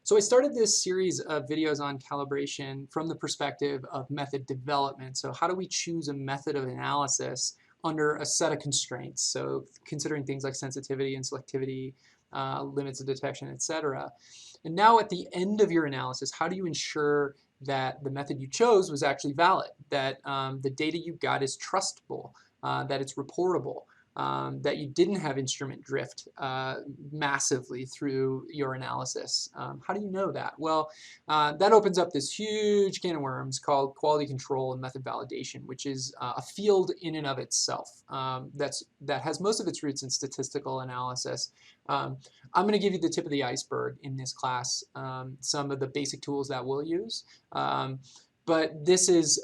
So I started this series of videos on calibration from the perspective of method development. So how do we choose a method of analysis under a set of constraints? So considering things like sensitivity and selectivity, limits of detection, etc. And now at the end of your analysis, how do you ensure that the method you chose was actually valid, that the data you got is trustable, that it's reportable, that you didn't have instrument drift massively through your analysis. How do you know that? Well, that opens up this huge can of worms called quality control and method validation, which is a field in and of itself that has most of its roots in statistical analysis. I'm going to give you the tip of the iceberg in this class, some of the basic tools that we'll use. But this is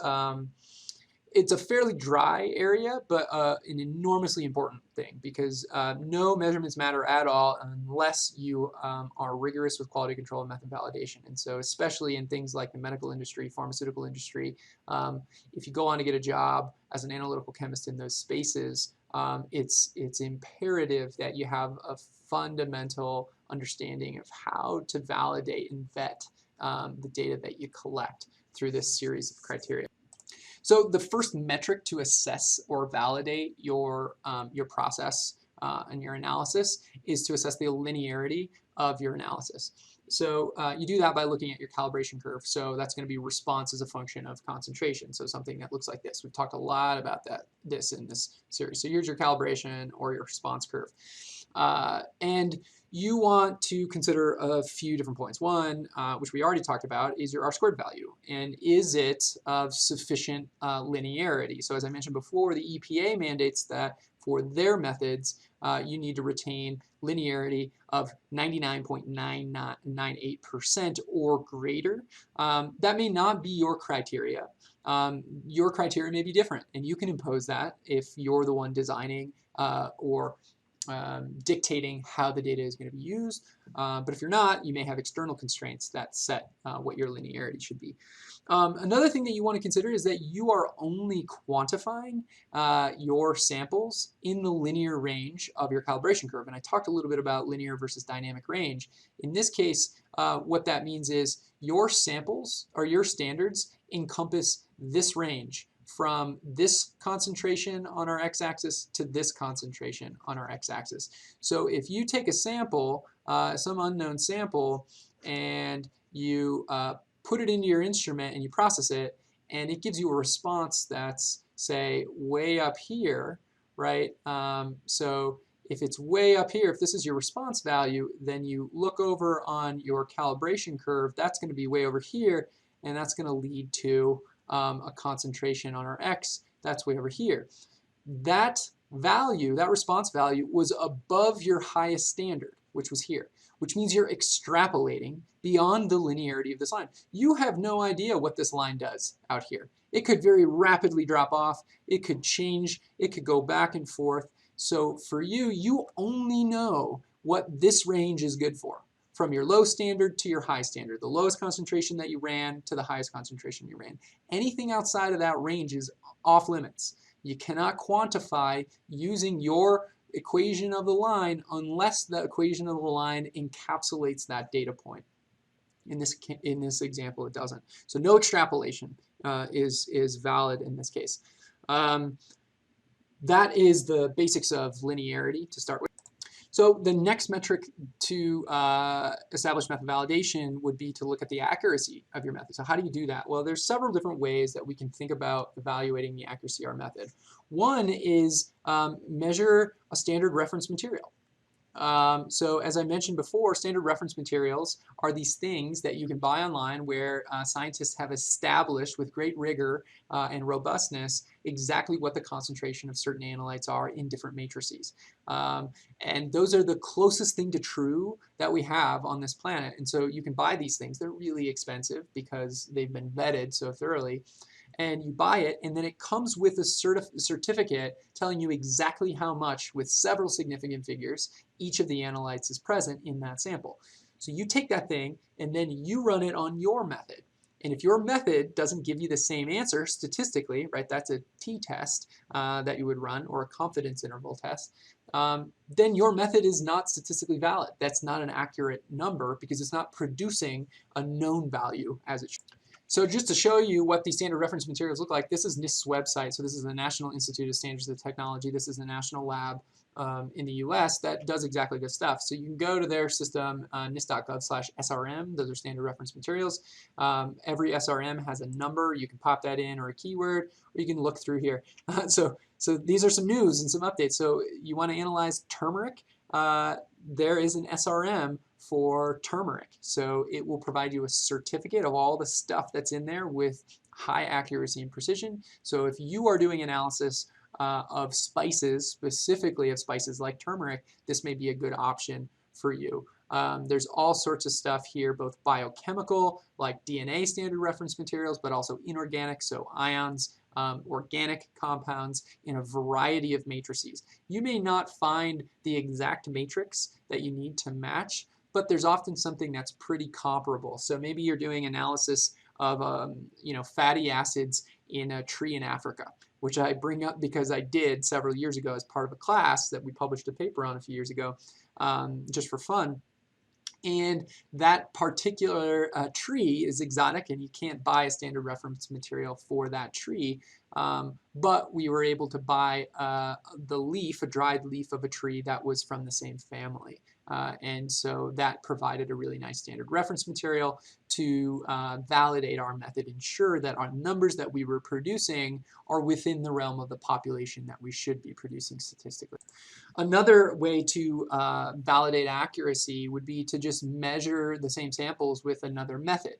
it's a fairly dry area, but an enormously important thing because no measurements matter at all unless you are rigorous with quality control and method validation. And so especially in things like the medical industry, pharmaceutical industry, if you go on to get a job as an analytical chemist in those spaces, it's imperative that you have a fundamental understanding of how to validate and vet the data that you collect through this series of criteria. So the first metric to assess or validate your process and your analysis is to assess the linearity of your analysis. So you do that by looking at your calibration curve. So that's going to be response as a function of concentration. So something that looks like this. We've talked a lot about this in this series. So here's your calibration or your response curve. And you want to consider a few different points. One, which we already talked about, is your R-squared value. And is it of sufficient linearity? So as I mentioned before, the EPA mandates that for their methods, you need to retain linearity of 99.998% or greater. That may not be your criteria. Your criteria may be different, and you can impose that if you're the one designing or dictating how the data is going to be used. But if you're not, you may have external constraints that set what your linearity should be. Another thing that you want to consider is that you are only quantifying your samples in the linear range of your calibration curve. And I talked a little bit about linear versus dynamic range. In this case, what that means is your samples or your standards encompass this range from this concentration on our x-axis to this concentration on our x-axis. So if you take a sample, some unknown sample, and you put it into your instrument and you process it, and it gives you a response that's, say, way up here, right? So if it's way up here, if this is your response value, then you look over on your calibration curve, that's going to be way over here, and that's going to lead to a concentration on our x that's way over here. That value, that response value, was above your highest standard, which was here, which means you're extrapolating beyond the linearity of this line. You have no idea what this line does out here. It could very rapidly drop off, it could change, it could go back and forth. So for you, you only know what this range is good for, from your low standard to your high standard, the lowest concentration that you ran to the highest concentration you ran. Anything outside of that range is off limits. You cannot quantify using your equation of the line unless the equation of the line encapsulates that data point. In this example, it doesn't. So no extrapolation is valid in this case. That is the basics of linearity to start with. So the next metric to establish method validation would be to look at the accuracy of your method. So how do you do that? Well, there's several different ways that we can think about evaluating the accuracy of our method. One is measure a standard reference material. So as I mentioned before, standard reference materials are these things that you can buy online where scientists have established with great rigor and robustness exactly what the concentration of certain analytes are in different matrices. And those are the closest thing to true that we have on this planet. And so you can buy these things. They're really expensive because they've been vetted so thoroughly. And you buy it, and then it comes with a certificate telling you exactly how much, with several significant figures, each of the analytes is present in that sample. So you take that thing, and then you run it on your method. And if your method doesn't give you the same answer statistically, right, that's a t-test that you would run, or a confidence interval test, then your method is not statistically valid. That's not an accurate number because it's not producing a known value as it should. So just to show you what these standard reference materials look like, this is NIST's website. So this is the National Institute of Standards and Technology. This is a national lab in the US that does exactly this stuff. So you can go to their system, nist.gov/SRM. Those are standard reference materials. Every SRM has a number. You can pop that in, or a keyword, or you can look through here. So these are some news and some updates. So you want to analyze turmeric. There is an SRM for turmeric. So it will provide you a certificate of all the stuff that's in there with high accuracy and precision. So if you are doing analysis of spices, specifically of spices like turmeric, this may be a good option for you. There's all sorts of stuff here, both biochemical, like DNA standard reference materials, but also inorganic, so ions, organic compounds in a variety of matrices. You may not find the exact matrix that you need to match, but there's often something that's pretty comparable. So maybe you're doing analysis of fatty acids in a tree in Africa, which I bring up because I did several years ago as part of a class that we published a paper on a few years ago, just for fun. And that particular tree is exotic, and you can't buy a standard reference material for that tree. But we were able to buy the leaf, a dried leaf of a tree that was from the same family. And so that provided a really nice standard reference material to validate our method, ensure that our numbers that we were producing are within the realm of the population that we should be producing statistically. Another way to validate accuracy would be to just measure the same samples with another method.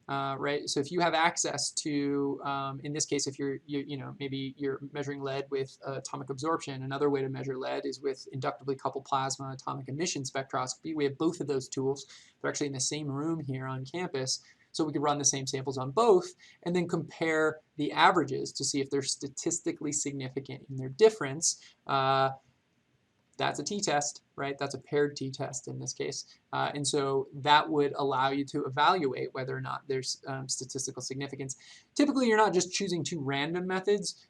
Right? So if you have access to, in this case, if maybe you're measuring lead with atomic absorption, another way to measure lead is with inductively coupled plasma atomic emission spectroscopy. We have both of those tools. They're actually in the same room here on campus. So we could run the same samples on both and then compare the averages to see if they're statistically significant in their difference. That's a t-test, right? That's a paired t-test in this case. And so that would allow you to evaluate whether or not there's statistical significance. Typically, you're not just choosing two random methods.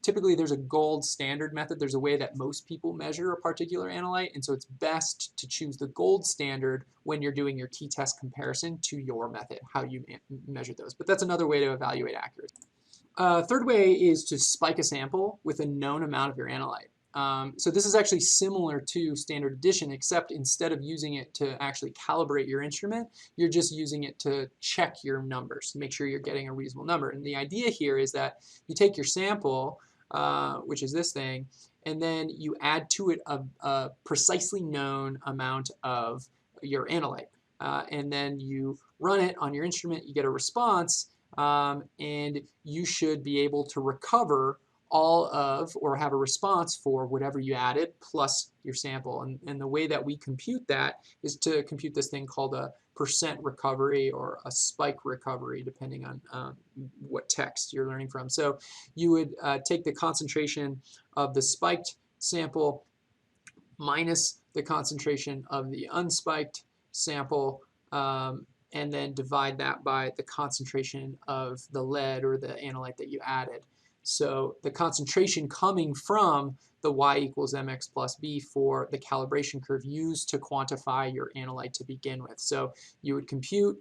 Typically, there's a gold standard method. There's a way that most people measure a particular analyte, and so it's best to choose the gold standard when you're doing your t-test comparison to your method, how you measure those. But that's another way to evaluate accuracy. Third way is to spike a sample with a known amount of your analyte. So this is actually similar to standard addition, except instead of using it to actually calibrate your instrument, you're just using it to check your numbers, make sure you're getting a reasonable number. And the idea here is that you take your sample, which is this thing, and then you add to it a precisely known amount of your analyte. And then you run it on your instrument, you get a response, and you should be able to recover all of, or have a response for, whatever you added plus your sample. And the way that we compute that is to compute this thing called a percent recovery or a spike recovery, depending on what text you're learning from. So you would take the concentration of the spiked sample minus the concentration of the unspiked sample, and then divide that by the concentration of the lead or the analyte that you added. So the concentration coming from the y equals mx plus b for the calibration curve used to quantify your analyte to begin with. So you would compute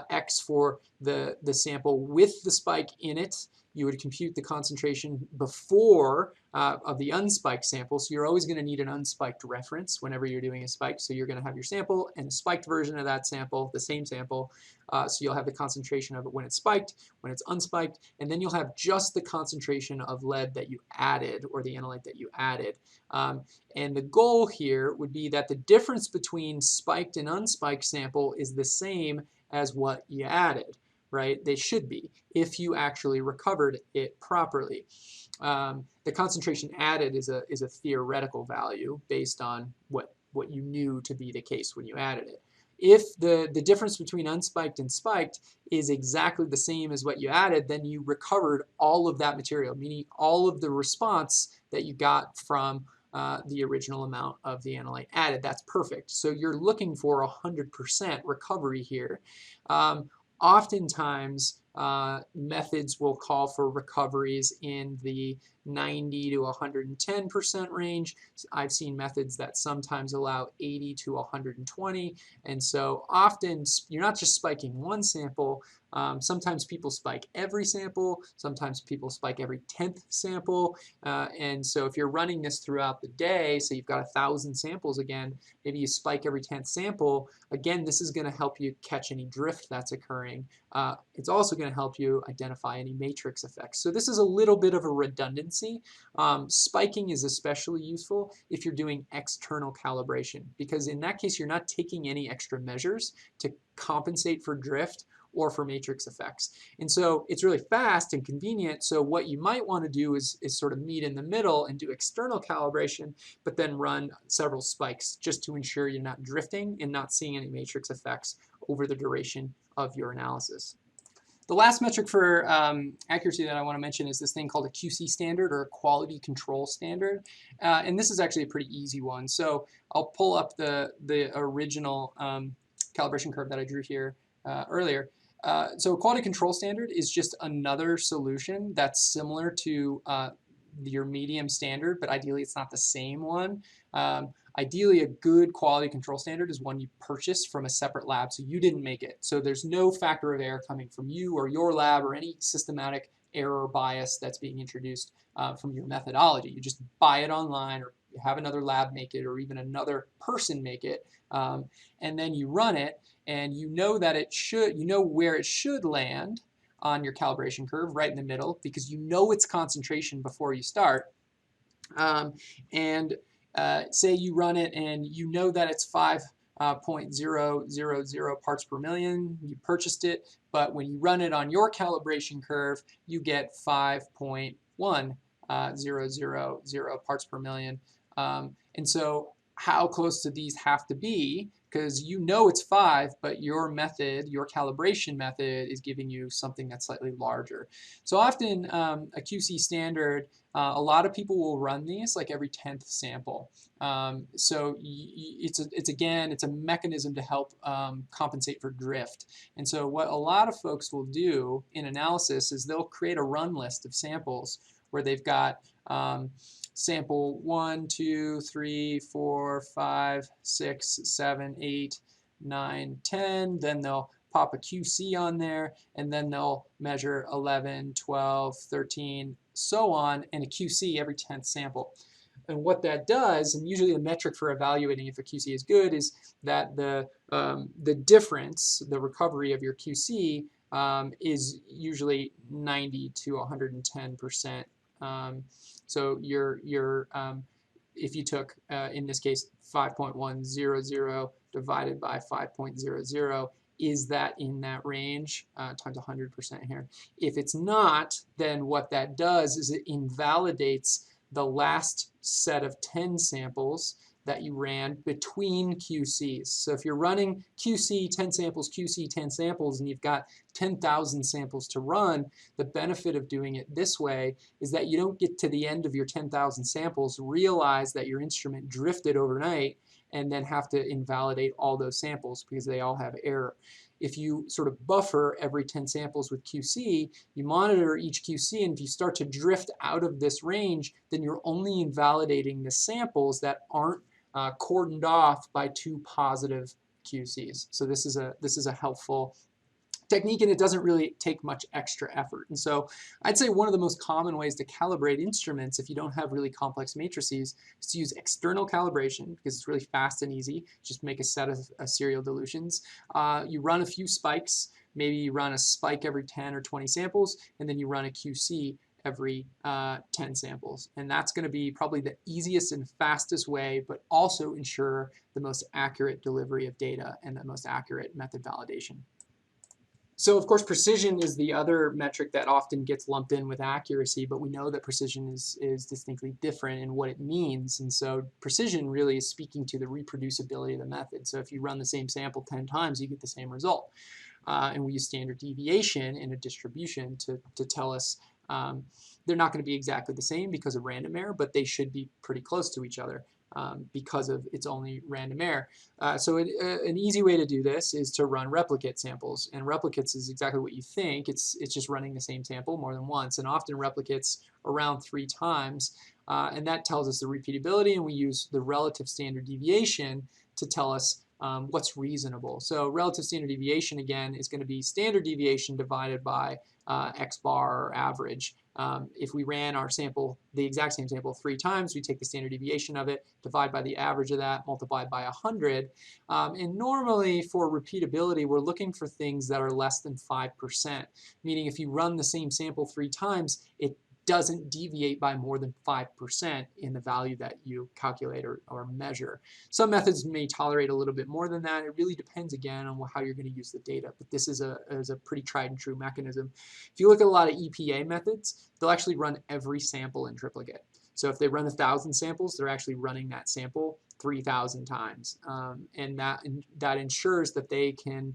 x for the sample with the spike in it. You would compute the concentration before of the unspiked sample. So you're always going to need an unspiked reference whenever you're doing a spike. So you're going to have your sample and a spiked version of that sample, the same sample. So you'll have the concentration of it when it's spiked, when it's unspiked, and then you'll have just the concentration of lead that you added, or the analyte that you added. And the goal here would be that the difference between spiked and unspiked sample is the same as what you added. Right? They should be, if you actually recovered it properly. The concentration added is a theoretical value based on what you knew to be the case when you added it. If the difference between unspiked and spiked is exactly the same as what you added, then you recovered all of that material, meaning all of the response that you got from the original amount of the analyte added. That's perfect. So you're looking for 100% recovery here. Oftentimes, methods will call for recoveries in the 90 to 110% range. I've seen methods that sometimes allow 80 to 120, and so often you're not just spiking one sample. Sometimes people spike every sample, sometimes people spike every 10th sample, and so if you're running this throughout the day, so you've got 1,000 samples again, maybe you spike every 10th sample. Again, this is going to help you catch any drift that's occurring. It's also going to help you identify any matrix effects. So this is a little bit of a redundancy. Spiking is especially useful if you're doing external calibration, because in that case you're not taking any extra measures to compensate for drift or for matrix effects. And so it's really fast and convenient. So what you might want to do is sort of meet in the middle and do external calibration, but then run several spikes just to ensure you're not drifting and not seeing any matrix effects over the duration of your analysis. The last metric for accuracy that I want to mention is this thing called a QC standard, or a quality control standard. And this is actually a pretty easy one. So I'll pull up the original calibration curve that I drew here earlier. So a quality control standard is just another solution that's similar to your medium standard, but ideally it's not the same one. Ideally, a good quality control standard is one you purchased from a separate lab, so you didn't make it. So there's no factor of error coming from you or your lab or any systematic error or bias that's being introduced from your methodology. You just buy it online, or have another lab make it, or even another person make it, and then you run it, and you know that it should, you know where it should land on your calibration curve, right in the middle, because you know its concentration before you start. Say you run it and you know that it's 5.000 parts per million. You purchased it, but when you run it on your calibration curve, you get 5.1000 parts per million. And so how close do these have to be? Because you know it's 5, but your method, your calibration method, is giving you something that's slightly larger. So often a QC standard, a lot of people will run these like every 10th sample. So it's a mechanism to help compensate for drift. And so what a lot of folks will do in analysis is they'll create a run list of samples where they've got sample 1, 2, 3, 4, 5, 6, 7, 8, 9, 10. Then they'll pop a QC on there, and then they'll measure 11, 12, 13, so on, and a QC every 10th sample. And what that does, and usually the metric for evaluating if a QC is good, is that the difference, the recovery of your QC, is usually 90 to 110%. So if you took, in this case, 5.100 divided by 5.00, is that in that range, times 100% here. If it's not, then what that does is it invalidates the last set of 10 samples that you ran between QCs. So if you're running QC 10 samples, QC 10 samples, and you've got 10,000 samples to run, the benefit of doing it this way is that you don't get to the end of your 10,000 samples, realize that your instrument drifted overnight, and then have to invalidate all those samples because they all have error. If you sort of buffer every 10 samples with QC, you monitor each QC, and if you start to drift out of this range, then you're only invalidating the samples that aren't cordoned off by 2 positive QCs. So this is a helpful technique, and it doesn't really take much extra effort. And so I'd say one of the most common ways to calibrate instruments if you don't have really complex matrices is to use external calibration, because it's really fast and easy. Just make a set of serial dilutions. You run a few spikes. Maybe you run a spike every 10 or 20 samples, and then you run a QC every 10 samples. And that's going to be probably the easiest and fastest way, but also ensure the most accurate delivery of data and the most accurate method validation. So of course, precision is the other metric that often gets lumped in with accuracy, but we know that precision is distinctly different in what it means. And so precision really is speaking to the reproducibility of the method. So if you run the same sample 10 times, you get the same result. And we use standard deviation in a distribution to tell us they're not going to be exactly the same because of random error, but they should be pretty close to each other. because of its only random error. An easy way to do this is to run replicate samples, and replicates is exactly what you think. It's just running the same sample more than once, and often replicates around 3 times, and that tells us the repeatability, and we use the relative standard deviation to tell us what's reasonable. So relative standard deviation, again, is going to be standard deviation divided by x bar, or average. If we ran our sample, the exact same sample 3 times, we take the standard deviation of it, divide by the average of that, multiplied by 100. And normally for repeatability, we're looking for things that are less than 5%, meaning if you run the same sample 3 times, it doesn't deviate by more than 5% in the value that you calculate or measure. Some methods may tolerate a little bit more than that. It really depends, again, on how you're going to use the data, but this is a pretty tried and true mechanism. If you look at a lot of EPA methods, they'll actually run every sample in triplicate. So if they run 1,000 samples, they're actually running that sample 3,000 times, and that ensures that they can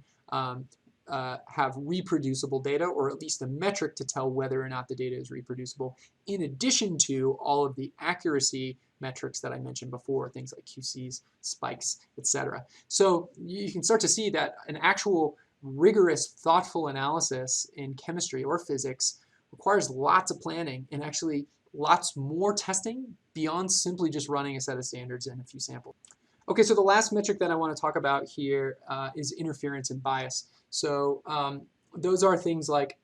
have reproducible data, or at least a metric to tell whether or not the data is reproducible, in addition to all of the accuracy metrics that I mentioned before, things like QCs, spikes, etc. So you can start to see that an actual rigorous, thoughtful analysis in chemistry or physics requires lots of planning and actually lots more testing beyond simply just running a set of standards and a few samples. Okay, so the last metric that I want to talk about here is interference and bias. So those are things like,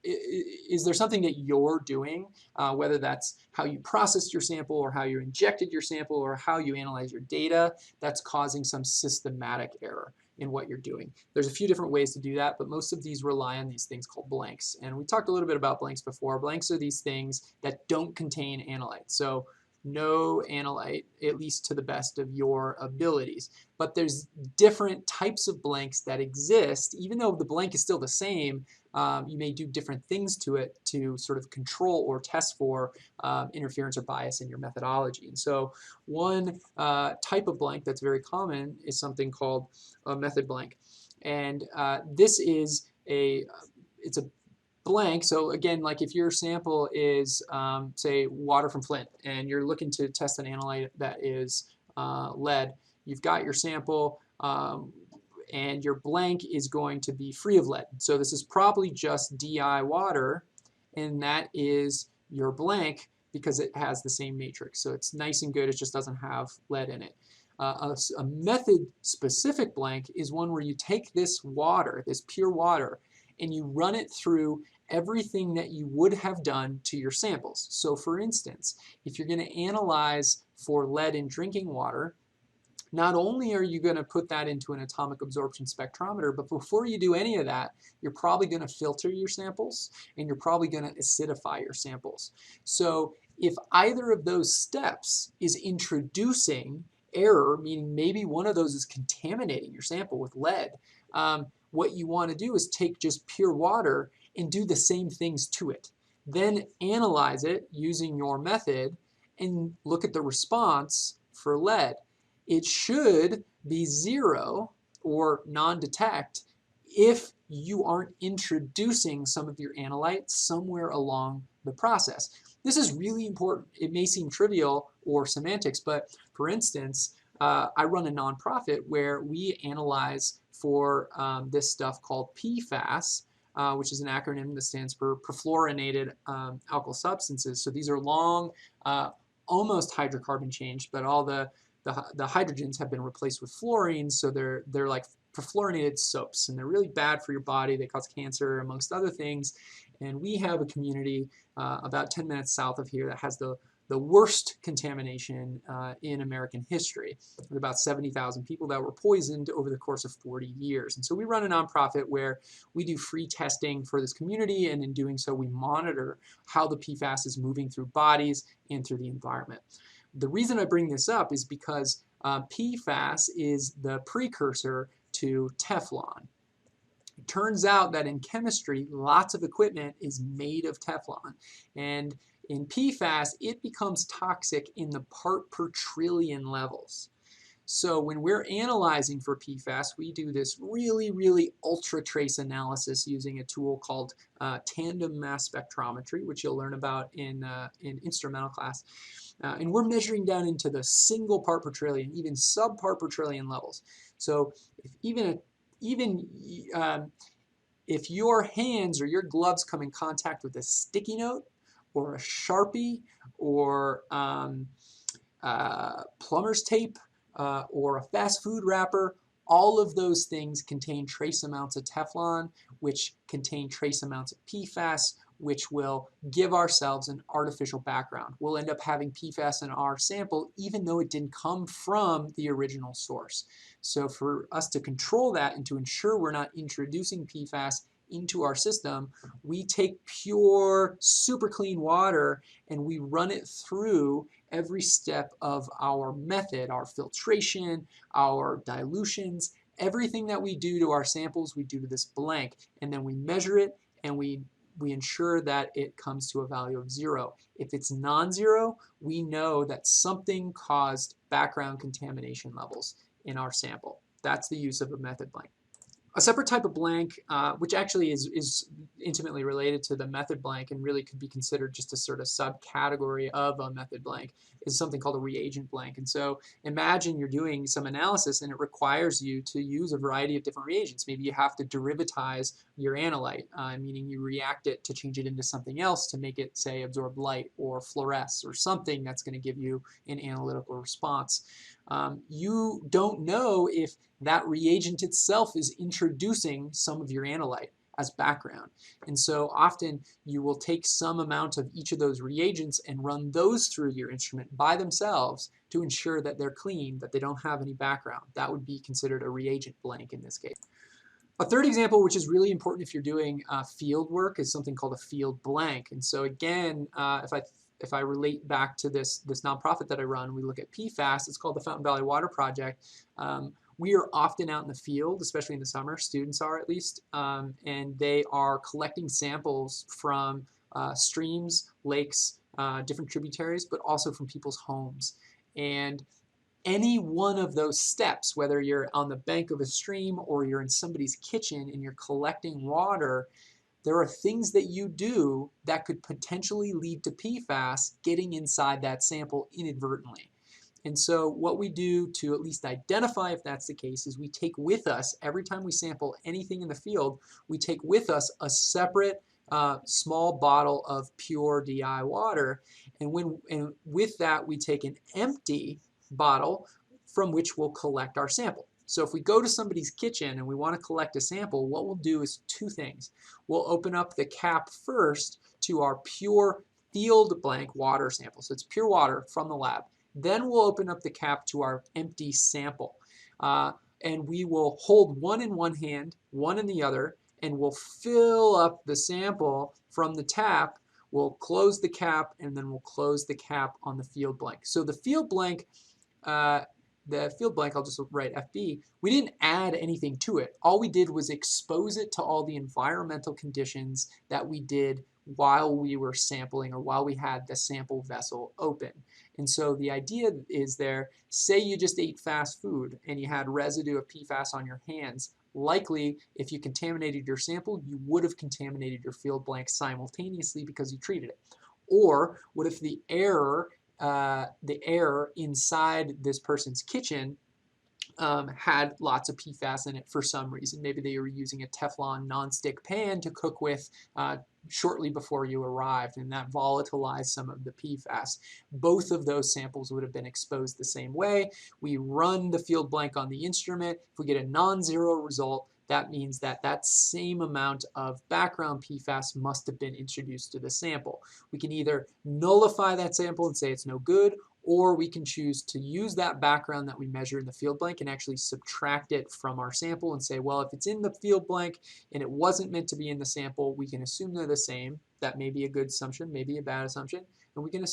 is there something that you're doing, whether that's how you processed your sample or how you injected your sample or how you analyze your data, that's causing some systematic error in what you're doing. There's a few different ways to do that, but most of these rely on these things called blanks. And we talked a little bit about blanks before. Blanks are these things that don't contain analyte. So no analyte, at least to the best of your abilities. But there's different types of blanks that exist. Even though the blank is still the same, you may do different things to it to sort of control or test for interference or bias in your methodology. And so one type of blank that's very common is something called a method blank. And this is it's a blank. So again, like if your sample is, say, water from Flint, and you're looking to test an analyte that is lead, you've got your sample, and your blank is going to be free of lead. So this is probably just DI water, and that is your blank because it has the same matrix. So it's nice and good, it just doesn't have lead in it. A method-specific blank is one where you take this water, this pure water, and you run it through everything that you would have done to your samples. So for instance, if you're going to analyze for lead in drinking water, not only are you going to put that into an atomic absorption spectrometer, but before you do any of that, you're probably going to filter your samples and you're probably going to acidify your samples. So if either of those steps is introducing error, meaning maybe one of those is contaminating your sample with lead, what you want to do is take just pure water and do the same things to it. Then analyze it using your method and look at the response for lead. It should be 0 or non-detect if you aren't introducing some of your analyte somewhere along the process. This is really important. It may seem trivial or semantics, but for instance, I run a nonprofit where we analyze for this stuff called PFAS, which is an acronym that stands for perfluorinated alkyl substances. So these are long, almost hydrocarbon changed, but all the hydrogens have been replaced with fluorines, so they're like perfluorinated soaps, and they're really bad for your body. They cause cancer, amongst other things. And we have a community about 10 minutes south of here that has the worst contamination in American history, with about 70,000 people that were poisoned over the course of 40 years. And so we run a nonprofit where we do free testing for this community, and in doing so we monitor how the PFAS is moving through bodies and through the environment. The reason I bring this up is because PFAS is the precursor to Teflon. It turns out that in chemistry, lots of equipment is made of Teflon. And in PFAS, it becomes toxic in the part per trillion levels. So when we're analyzing for PFAS, we do this really ultra trace analysis using a tool called tandem mass spectrometry, which you'll learn about in instrumental class. And we're measuring down into the single part per trillion, even sub-part per trillion levels. So even if your hands or your gloves come in contact with a sticky note or a Sharpie or plumber's tape or a fast food wrapper, all of those things contain trace amounts of Teflon, which contain trace amounts of PFAS, which will give ourselves an artificial background. We'll end up having PFAS in our sample even though it didn't come from the original source. So for us to control that and to ensure we're not introducing PFAS into our system, we take pure, super clean water and we run it through every step of our method, our filtration, our dilutions, everything that we do to our samples, we do to this blank, and then we measure it and we ensure that it comes to a value of 0. If it's non-zero, we know that something caused background contamination levels in our sample. That's the use of a method blank. A separate type of blank, which actually is intimately related to the method blank and really could be considered just a sort of subcategory of a method blank, is something called a reagent blank. And so imagine you're doing some analysis and it requires you to use a variety of different reagents. Maybe you have to derivatize your analyte, meaning you react it to change it into something else to make it, say, absorb light or fluoresce or something that's going to give you an analytical response. You don't know if that reagent itself is introducing some of your analyte as background. And so often you will take some amount of each of those reagents and run those through your instrument by themselves to ensure that they're clean, that they don't have any background. That would be considered a reagent blank in this case. A third example, which is really important if you're doing field work, is something called a field blank. And so again, if I relate back to this nonprofit that I run, we look at PFAS. It's called the Fountain Valley Water Project. We are often out in the field, especially in the summer, students are at least, and they are collecting samples from streams, lakes, different tributaries, but also from people's homes. And any one of those steps, whether you're on the bank of a stream or you're in somebody's kitchen and you're collecting water, there are things that you do that could potentially lead to PFAS getting inside that sample inadvertently. And so what we do to at least identify if that's the case is we take with us, every time we sample anything in the field, we take with us a separate small bottle of pure DI water. And with that, we take an empty bottle from which we'll collect our sample. So if we go to somebody's kitchen and we want to collect a sample, what we'll do is two things. We'll open up the cap first to our pure field blank water sample. So it's pure water from the lab. Then we'll open up the cap to our empty sample. And we will hold one in one hand, one in the other, and we'll fill up the sample from the tap. We'll close the cap, and then we'll close the cap on the field blank. So the field blank, I'll just write FB, we didn't add anything to it. All we did was expose it to all the environmental conditions that we did while we were sampling or while we had the sample vessel open. And so the idea is there, say you just ate fast food and you had residue of PFAS on your hands. Likely, if you contaminated your sample, you would have contaminated your field blank simultaneously because you treated it. Or what if the air inside this person's kitchen had lots of PFAS in it for some reason. Maybe they were using a Teflon nonstick pan to cook with shortly before you arrived, and that volatilized some of the PFAS. Both of those samples would have been exposed the same way. We run the field blank on the instrument. If we get a non-zero result, that means that that same amount of background PFAS must have been introduced to the sample. We can either nullify that sample and say it's no good, or we can choose to use that background that we measure in the field blank and actually subtract it from our sample and say, well, if it's in the field blank and it wasn't meant to be in the sample, we can assume they're the same. That may be a good assumption, maybe a bad assumption, and we can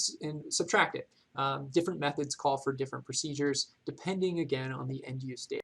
subtract it. Different methods call for different procedures depending, again, on the end use data.